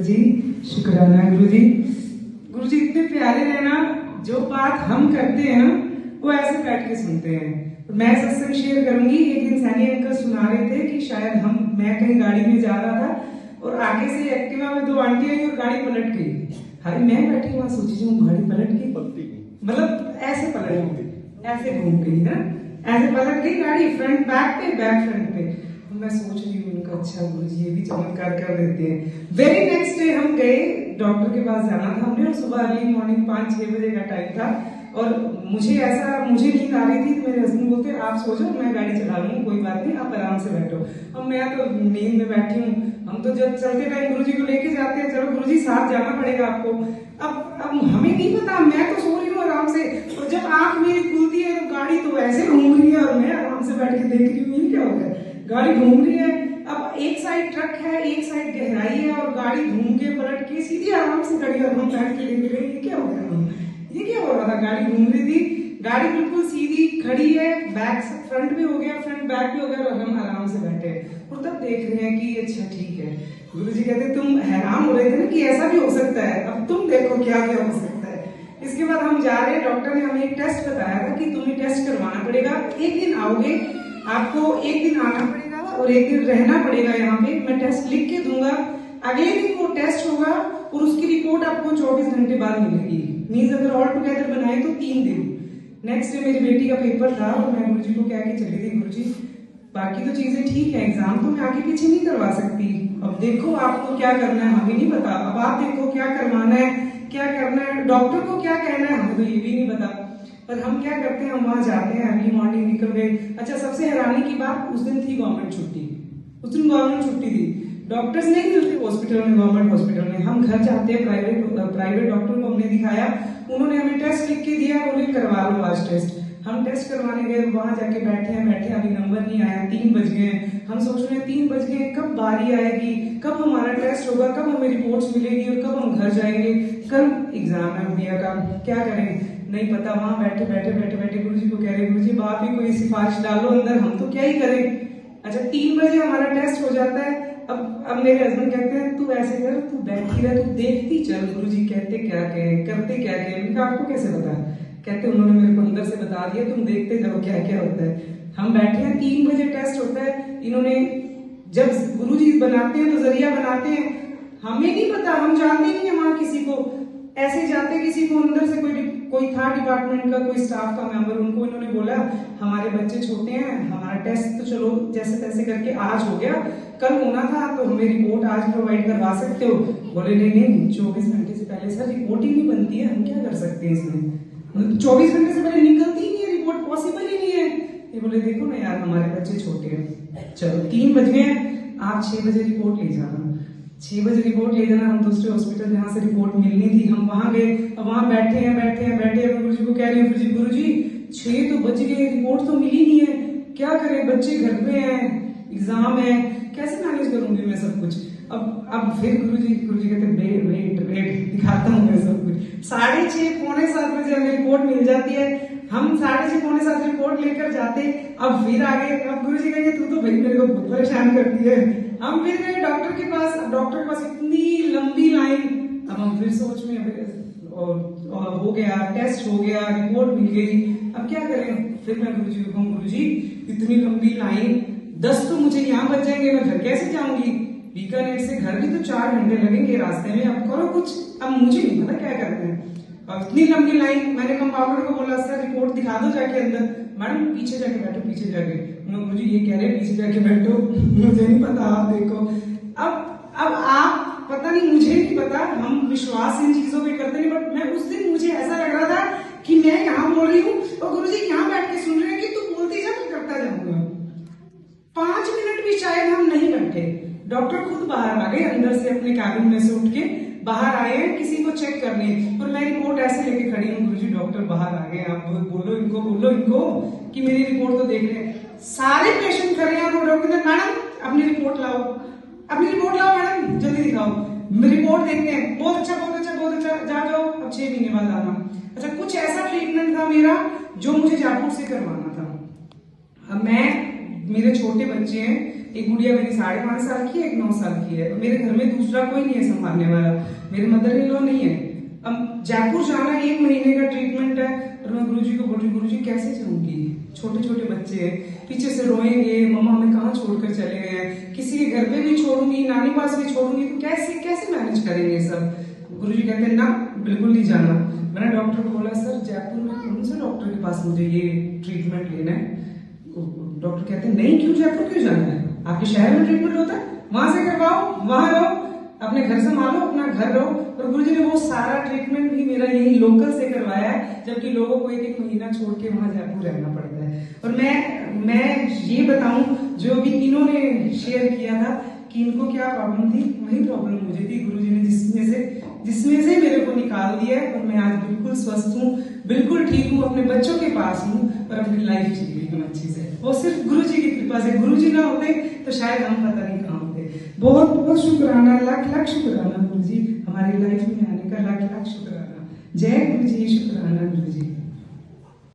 जी, शुक्राना गुरु जी। गुरु जी इतने प्यारे हैं ना, जो बात हम करते हैं ना वो ऐसे बैठ के सुनते हैं। मैं सत्संग शेयर करूंगी। एक दिन सैनी अंकल सुना रहे थे कि शायद मैं कहीं गाड़ी में जा रहा था और आगे से एक्टिवा में 2 आंटी आई और गाड़ी पलट गई। हाय मैं बैठी वहां सोची जो गाड़ी पलट गई, मतलब ऐसे पलट गई, ऐसे घूम गई है, ऐसे पलट गई गाड़ी, फ्रंट बैक पे, बैक फ्रंट पे। तो मैं सोच रही हूँ उनका अच्छा गुरु जी ये भी चमत्कार कर देते हैं। वेरी नेक्स्ट डे हम गए, डॉक्टर के पास जाना था हमने, और सुबह अर्ली मॉर्निंग 5-6 बजे का टाइम था और मुझे नींद आ रही थी। तो मेरे हस्बैंड बोलते आप सो जाओ, मैं गाड़ी चला लूंगी, कोई बात नहीं, आप आराम से बैठो। अब मैं तो नींद में बैठी हूँ। हम तो जब चलते टाइम गुरुजी को लेके जाते हैं, चलो गुरुजी साथ जाना पड़ेगा आपको। अब हमें नहीं पता, मैं तो सो रही हूँ आराम से, और जब आंख मेरी खुलती है तो गाड़ी तो ऐसे घूम रही है और मैं आराम से बैठ के देख रही हूँ ये क्या हो गया, गाड़ी घूम रही है। अब एक साइड ट्रक है, एक साइड गहराई है और गाड़ी घूम के पलट के सीधी आराम से खड़ी और हम बैठ के देख रहे हैं ये क्या हो गया, ये क्या हो रहा था। गाड़ी घूम रही थी, गाड़ी बिल्कुल सीधी खड़ी है, बैक फ्रंट भी हो गया, फ्रंट बैक भी हो गया और हम आराम से बैठे और तब देख रहे हैं कि अच्छा ठीक है। गुरुजी कहते तुम हैरान हो रहे थे ना कि ऐसा भी हो सकता है, अब तुम देखो क्या क्या हो सकता है। इसके बाद हम जा रहे हैं, डॉक्टर ने हमें एक टेस्ट बताया था कि तुम्हें टेस्ट करवाना पड़ेगा। एक दिन आओगे, आपको एक दिन आना पड़ेगा और एक दिन रहना पड़ेगा यहाँ पे। मैं टेस्ट लिख के दूंगा, अगले दिन वो टेस्ट होगा और उसकी रिपोर्ट आपको 24 घंटे बाद मिलेगी। मीन्स अगर ऑल टुगेदर बनाए तो 3 दिन। नेक्स्ट डे मेरी बेटी का पेपर था और मैं गुरुजी को कह के चली थी, गुरुजी बाकी तो चीजें ठीक है, एग्जाम तो मैं आगे पीछे नहीं करवा सकती, अब देखो आपको क्या करना है, हमें नहीं पता, अब आप देखो क्या करवाना है, क्या करना है, डॉक्टर को क्या कहना है, हमें तो ये भी नहीं पता। पर हम क्या करते हैं, हम वहां जाते हैं, अर्ली मॉर्निंग निकल गए। अच्छा सबसे हैरानी की बात, उस दिन थी गवर्नमेंट छुट्टी, उस दिन गवर्नमेंट छुट्टी थी, डॉक्टर्स नहीं मिलते हॉस्पिटल में, गवर्नमेंट हॉस्पिटल में। हम घर जाते हैं, प्राइवेट डॉक्टर को हमने दिखाया, उन्होंने हमें टेस्ट लिख के दिया, बोले करवा लो आज टेस्ट। हम टेस्ट करवाने गए, वहां जाके बैठे अभी नंबर नहीं आया, 3 बज गए। हम सोच रहे हैं 3 बज गए, कब बारी आएगी, कब हमारा टेस्ट होगा, कब हमें रिपोर्ट्स मिलेगी और कब हम घर जाएंगे, कल एग्जाम है भैया का, क्या करें नहीं पता। वहां बैठे गुरुजी को कह रहे गुरुजी आप ही कोई सिफारिश डालो अंदर, हम तो क्या ही करें। अच्छा 3 बजे हमारा टेस्ट हो जाता है। अब मेरे हस्बैंड कहते हैं तू ऐसे कर, तू बैठी रह, तू देखती चल गुरुजी कहते क्या कहे, करते क्या कहे। उनका आपको कैसे पता, कहते उन्होंने मेरे को अंदर से बता दिया, तुम देखते जाओ क्या क्या होता है। हम बैठे हैं, 3 बजे टेस्ट होता है। इन्होंने जब गुरुजी बनाते हैं तो जरिया बनाते हैं, हमें नहीं पता, हम जानते नहीं है वहां किसी को, ऐसे जाते किसी को अंदर से कोई था डिपार्टमेंट का, कोई स्टाफ का मेंबर, उनको इन्होंने बोला हमारे बच्चे छोटे हैं, हमारा टेस्ट तो चलो जैसे तैसे करके आज हो गया, कल होना था तो हमें रिपोर्ट आज प्रोवाइड करवा सकते हो। बोले नहीं 24 घंटे से पहले सर रिपोर्ट ही नहीं बनती है, हम क्या कर सकते हैं इसमें, 24 घंटे से पहले निकलती ही नहीं है रिपोर्ट, पॉसिबल ही नहीं है। ये बोले देखो ना यार हमारे बच्चे छोटे हैं, चलो 3 बज गए, आप 6 बजे रिपोर्ट ले जाना, 6 बजे रिपोर्ट ले जाना। हम दूसरे हॉस्पिटल जहाँ से रिपोर्ट मिलनी थी हम वहां गए। अब वहां बैठे हैं गुरुजी को कह रहे हैं गुरुजी 6 तो बज गए, रिपोर्ट तो मिली नहीं है, क्या करें, बच्चे घर पे हैं, एग्जाम है, कैसे मैनेज करूंगी मैं सब कुछ। अब फिर गुरुजी कहते वेट दिखाता हूँ मैं सब कुछ। 6:30 पौने 7 बजे हमें रिपोर्ट मिल जाती है, हम 6:30 पौने 7 रिपोर्ट लेकर जाते। अब फिर आगे, अब गुरुजी कहेंगे तू तो भाई मेरे को बहुत परेशान करती है। हम फिर गए डॉक्टर के पास इतनी लंबी लाइन। अब हम फिर सोच में और हो गया, टेस्ट हो गया, रिपोर्ट मिल गई, अब क्या करें। फिर मैं गुरुजी को कहूँ गुरुजी इतनी लंबी लाइन, 10 तो मुझे यहाँ बच जाएंगे, मैं घर कैसे जाऊंगी, बीकानेर से घर भी तो 4 घंटे लगेंगे रास्ते में, अब करो कुछ। अब मुझे नहीं पता क्या करना है, और इतनी लंबी लाइन। मैंने कंपाउंडर को बोला सर रिपोर्ट दिखा दो जाके अंदर, मैडम पीछे जाके बैठो, पीछे जाके। गुरुजी ये कह रहे पीछे जाके बैठो, मुझे नहीं पता, आप देखो। अब आप पता नहीं, मुझे नहीं पता, हम विश्वास इन चीजों पे करते नहीं, बट मैं उस दिन मुझे ऐसा लग रहा था कि मैं यहाँ बोल रही हूँ और गुरुजी यहाँ बैठ के सुन रहे हैं कि तू बोलती जा, मैं करता जाऊंगा। 5 मिनट भी शायद हम नहीं बैठे, डॉक्टर खुद बाहर आ गए, अंदर से अपने कैबिन में से उठ के बाहर आए हैं किसी को चेक करने, और मैं रिपोर्ट ऐसे लेके खड़ी हूँ, गुरुजी डॉक्टर बाहर आ गए, आप बोलो इनको कि मेरी रिपोर्ट तो देख रहे हैं। सारे पेशेंट खड़े हैं, डॉक्टर ने मैडम अपनी रिपोर्ट लाओ मैडम, जल्दी दिखाओ, रिपोर्ट देखते हैं, बहुत अच्छा, जा जाओ, अब 6 महीने बाद आना। अच्छा कुछ ऐसा ट्रीटमेंट था मेरा जो मुझे जयपुर से करवाना था। अब मेरे छोटे बच्चे हैं, एक गुड़िया मेरी 5.5 साल की है, एक 9 साल की है। मेरे घर में दूसरा कोई नहीं है संभालने वाला, मेरे मदर इन लॉ नहीं है। अब जयपुर जाना 1 महीने का ट्रीटमेंट है, और मैं गुरुजी को बोल रही गुरुजी कैसे जाऊंगी, छोटे छोटे बच्चे हैं, पीछे से रोएंगे, मम्मा हमें कहाँ छोड़कर चले गए, किसी के घर पे भी छोड़ूंगी, नानी पास भी छोड़ूंगी, तो कैसे कैसे मैनेज करेंगे सब। गुरुजी कहते हैं ना बिल्कुल नहीं जाना। मैंने डॉक्टर को बोला सर जयपुर में कौन से डॉक्टर के पास मुझे ये ट्रीटमेंट लेना है। डॉक्टर कहते हैं नहीं, क्यों जयपुर क्यों जाना है, आपके शहर में ट्रीटमेंट होता है, वहां से करवाओ, वहां रहो, अपने घर संभालो, अपना घर रहो। और गुरुजी ने वो सारा ट्रीटमेंट भी मेरा यही लोकल से करवाया है, जबकि लोगों को 1-1 महीना छोड़ के वहां जयपुर रहना पड़ता है। और मैं ये बताऊं, जो भी इन्होंने शेयर किया था कि इनको क्या प्रॉब्लम थी, वही प्रॉब्लम मुझे थी। गुरुजी ने जिसमें से मेरे को निकाल दिया है, और मैं आज बिल्कुल स्वस्थ हूँ, बिल्कुल ठीक हूँ, अपने बच्चों के पास हूँ, और अपनी लाइफ जी रही हूँ अच्छे से। वो सिर्फ गुरुजी की कृपा से, गुरुजी ना होते तो शायद हम पता नहीं कहाँ होते। बहुत बहुत शुक्राना, लाख लाख शुक्राना गुरुजी, हमारी लाइफ में आने का लाख लाख शुक्राना। जय गुरुजी, शुक्राना।